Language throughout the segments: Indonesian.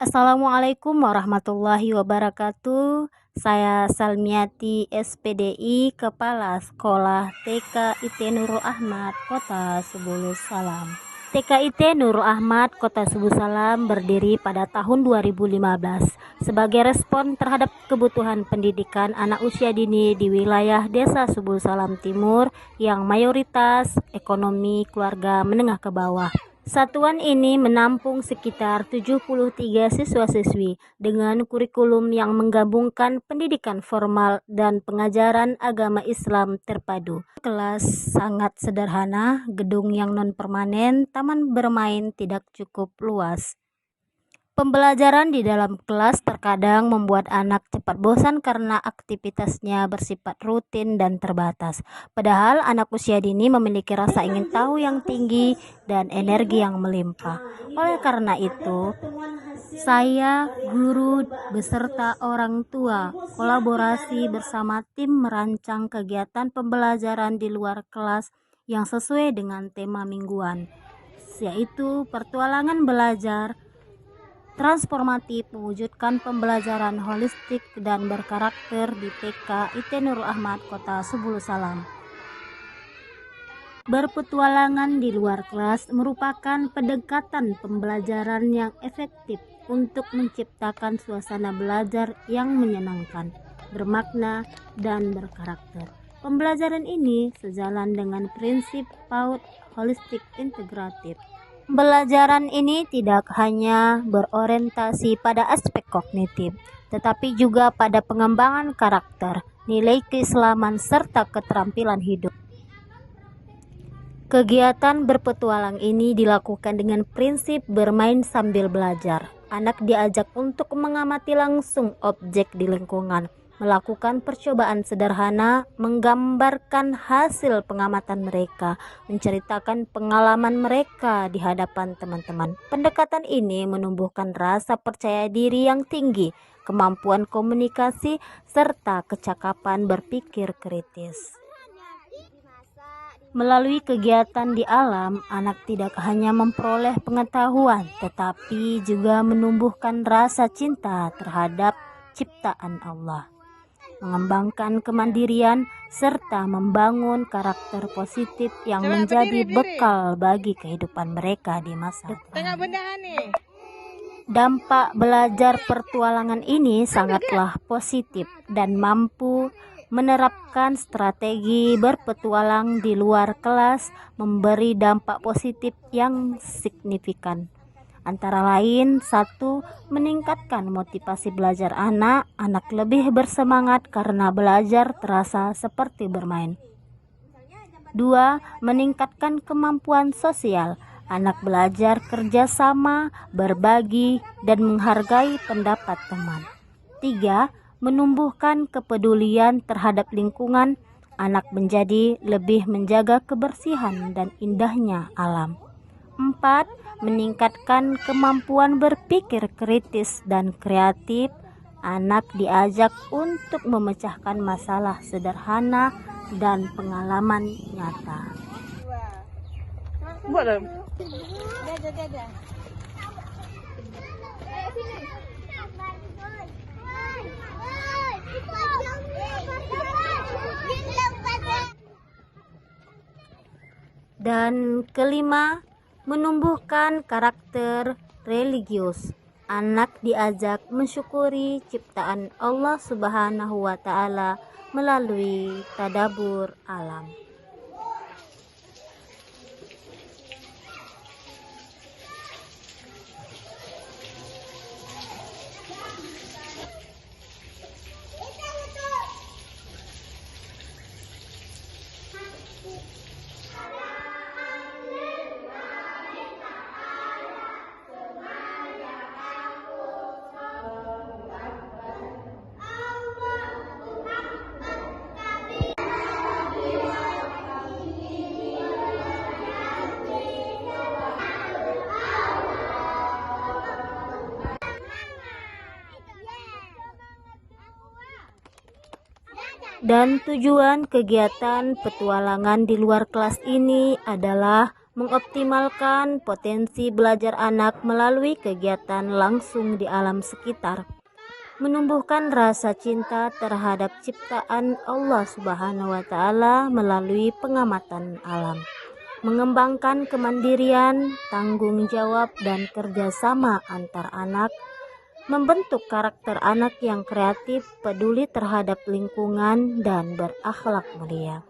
Assalamualaikum warahmatullahi wabarakatuh. Saya Salmiati SPDI, Kepala Sekolah TK IT Nurul Ahmad, Kota Sebulu Salam. TK IT Nurul Ahmad, Kota Sebulu Salam berdiri pada tahun 2015 sebagai respon terhadap kebutuhan pendidikan anak usia dini di wilayah Desa Sebulu Salam Timur yang mayoritas ekonomi keluarga menengah ke bawah. Satuan ini menampung sekitar 73 siswa-siswi dengan kurikulum yang menggabungkan pendidikan formal dan pengajaran agama Islam terpadu. Kelas sangat sederhana, gedung yang non-permanen, taman bermain tidak cukup luas. Pembelajaran di dalam kelas terkadang membuat anak cepat bosan karena aktivitasnya bersifat rutin dan terbatas. Padahal anak usia dini memiliki rasa ingin tahu yang tinggi dan energi yang melimpah. Oleh karena itu, saya, guru, beserta orang tua, kolaborasi bersama tim merancang kegiatan pembelajaran di luar kelas yang sesuai dengan tema mingguan, yaitu petualangan belajar transformatif mewujudkan pembelajaran holistik dan berkarakter di TK IT Nurul Ahmad, Kota Sebulu Salam. Berpetualangan di luar kelas merupakan pendekatan pembelajaran yang efektif untuk menciptakan suasana belajar yang menyenangkan, bermakna, dan berkarakter. Pembelajaran ini sejalan dengan prinsip PAUD holistik integratif. Pembelajaran ini tidak hanya berorientasi pada aspek kognitif, tetapi juga pada pengembangan karakter, nilai keislaman, serta keterampilan hidup. Kegiatan berpetualang ini dilakukan dengan prinsip bermain sambil belajar. Anak diajak untuk mengamati langsung objek di lingkungan, melakukan percobaan sederhana, menggambarkan hasil pengamatan mereka, menceritakan pengalaman mereka di hadapan teman-teman. Pendekatan ini menumbuhkan rasa percaya diri yang tinggi, kemampuan komunikasi, serta kecakapan berpikir kritis. Melalui kegiatan di alam, anak tidak hanya memperoleh pengetahuan, tetapi juga menumbuhkan rasa cinta terhadap ciptaan Allah, mengembangkan kemandirian, serta membangun karakter positif yang menjadi bekal bagi kehidupan mereka di masa depan. Dampak belajar pertualangan ini sangatlah positif dan mampu menerapkan strategi berpetualang di luar kelas memberi dampak positif yang signifikan. Antara lain, 1. Meningkatkan motivasi belajar anak lebih bersemangat karena belajar terasa seperti bermain. 2. Meningkatkan kemampuan sosial. Anak belajar kerjasama, berbagi, dan menghargai pendapat teman. 3. Menumbuhkan kepedulian terhadap lingkungan. Anak menjadi lebih menjaga kebersihan dan indahnya alam. 4. Meningkatkan kemampuan berpikir kritis dan kreatif. Anak diajak untuk memecahkan masalah sederhana dan pengalaman nyata. Dan kelima, menumbuhkan karakter religius. Anak diajak mensyukuri ciptaan Allah Subhanahu wa Ta'ala melalui tadabbur alam. Dan tujuan kegiatan petualangan di luar kelas ini adalah mengoptimalkan potensi belajar anak melalui kegiatan langsung di alam sekitar, menumbuhkan rasa cinta terhadap ciptaan Allah Subhanahu wa Ta'ala melalui pengamatan alam, mengembangkan kemandirian, tanggung jawab, dan kerjasama antar anak, membentuk karakter anak yang kreatif, peduli terhadap lingkungan, dan berakhlak mulia,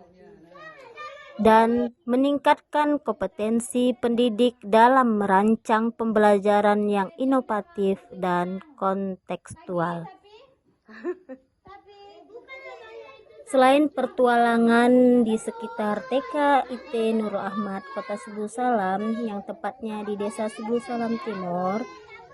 dan meningkatkan kompetensi pendidik dalam merancang pembelajaran yang inovatif dan kontekstual. Selain pertualangan di sekitar TK IT Nurul Ahmad Kota Subuh Salam yang tepatnya di Desa Subuh Salam Timur,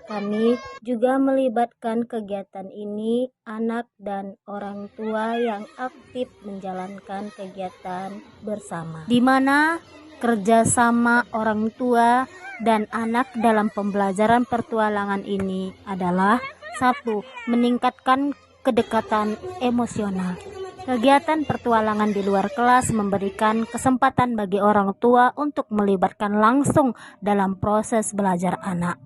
kami juga melibatkan kegiatan ini anak dan orang tua yang aktif menjalankan kegiatan bersama, di mana kerjasama orang tua dan anak dalam pembelajaran pertualangan ini adalah: 1. Meningkatkan kedekatan emosional. Kegiatan pertualangan di luar kelas memberikan kesempatan bagi orang tua untuk melibatkan langsung dalam proses belajar anak.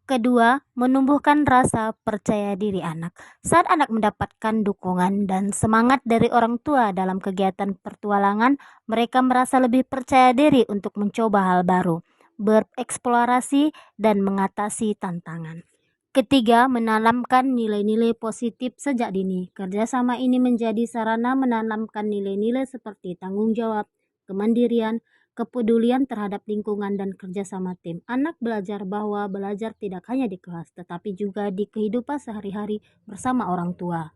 Kedua, menumbuhkan rasa percaya diri anak. Saat anak mendapatkan dukungan dan semangat dari orang tua dalam kegiatan pertualangan, mereka merasa lebih percaya diri untuk mencoba hal baru, bereksplorasi, dan mengatasi tantangan. Ketiga, menanamkan nilai-nilai positif sejak dini. Kerjasama ini menjadi sarana menanamkan nilai-nilai seperti tanggung jawab, kemandirian, kepedulian terhadap lingkungan, dan kerjasama tim. Anak belajar bahwa belajar tidak hanya di kelas, tetapi juga di kehidupan sehari-hari bersama orang tua.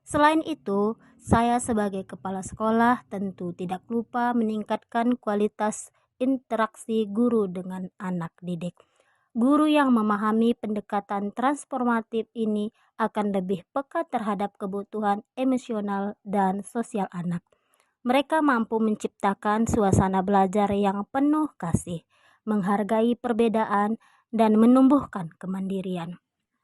Selain itu, saya sebagai kepala sekolah tentu tidak lupa meningkatkan kualitas interaksi guru dengan anak didik. Guru yang memahami pendekatan transformatif ini akan lebih peka terhadap kebutuhan emosional dan sosial anak. Mereka mampu menciptakan suasana belajar yang penuh kasih, menghargai perbedaan, dan menumbuhkan kemandirian.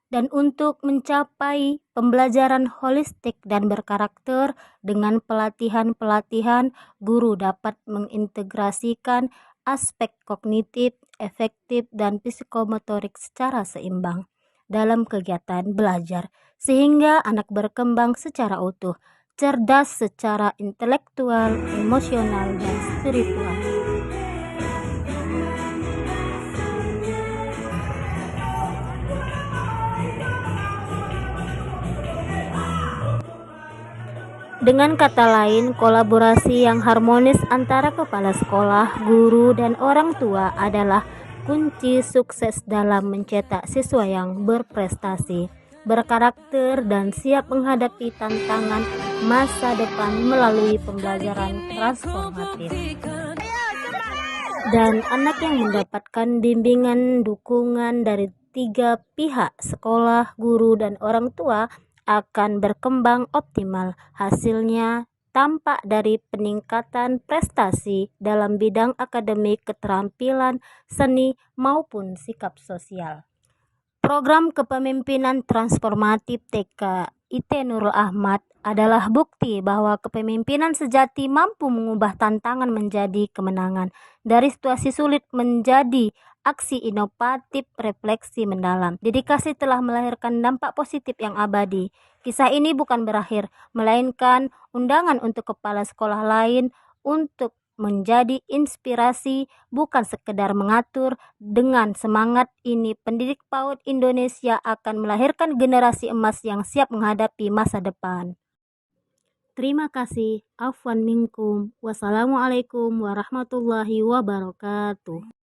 Dan untuk mencapai pembelajaran holistik dan berkarakter dengan pelatihan-pelatihan, guru dapat mengintegrasikan aspek kognitif, efektif, dan psikomotorik secara seimbang dalam kegiatan belajar, sehingga anak berkembang secara utuh, cerdas secara intelektual, emosional, dan spiritual. Dengan kata lain, kolaborasi yang harmonis antara kepala sekolah, guru, dan orang tua adalah kunci sukses dalam mencetak siswa yang berprestasi, berkarakter, dan siap menghadapi tantangan masa depan melalui pembelajaran transformatif. Dan anak yang mendapatkan bimbingan dukungan dari tiga pihak, sekolah, guru, dan orang tua, akan berkembang optimal. Hasilnya tampak dari peningkatan prestasi dalam bidang akademik, keterampilan, seni, maupun sikap sosial. Program kepemimpinan transformatif TK IT Nurul Ahmad adalah bukti bahwa kepemimpinan sejati mampu mengubah tantangan menjadi kemenangan, dari situasi sulit menjadi aksi inovatif, refleksi mendalam. Dedikasi telah melahirkan dampak positif yang abadi. Kisah ini bukan berakhir, melainkan undangan untuk kepala sekolah lain untuk menjadi inspirasi, bukan sekedar mengatur. Dengan semangat ini, pendidik PAUD Indonesia akan melahirkan generasi emas yang siap menghadapi masa depan. Terima kasih. Afwan minkum. Wassalamualaikum warahmatullahi wabarakatuh.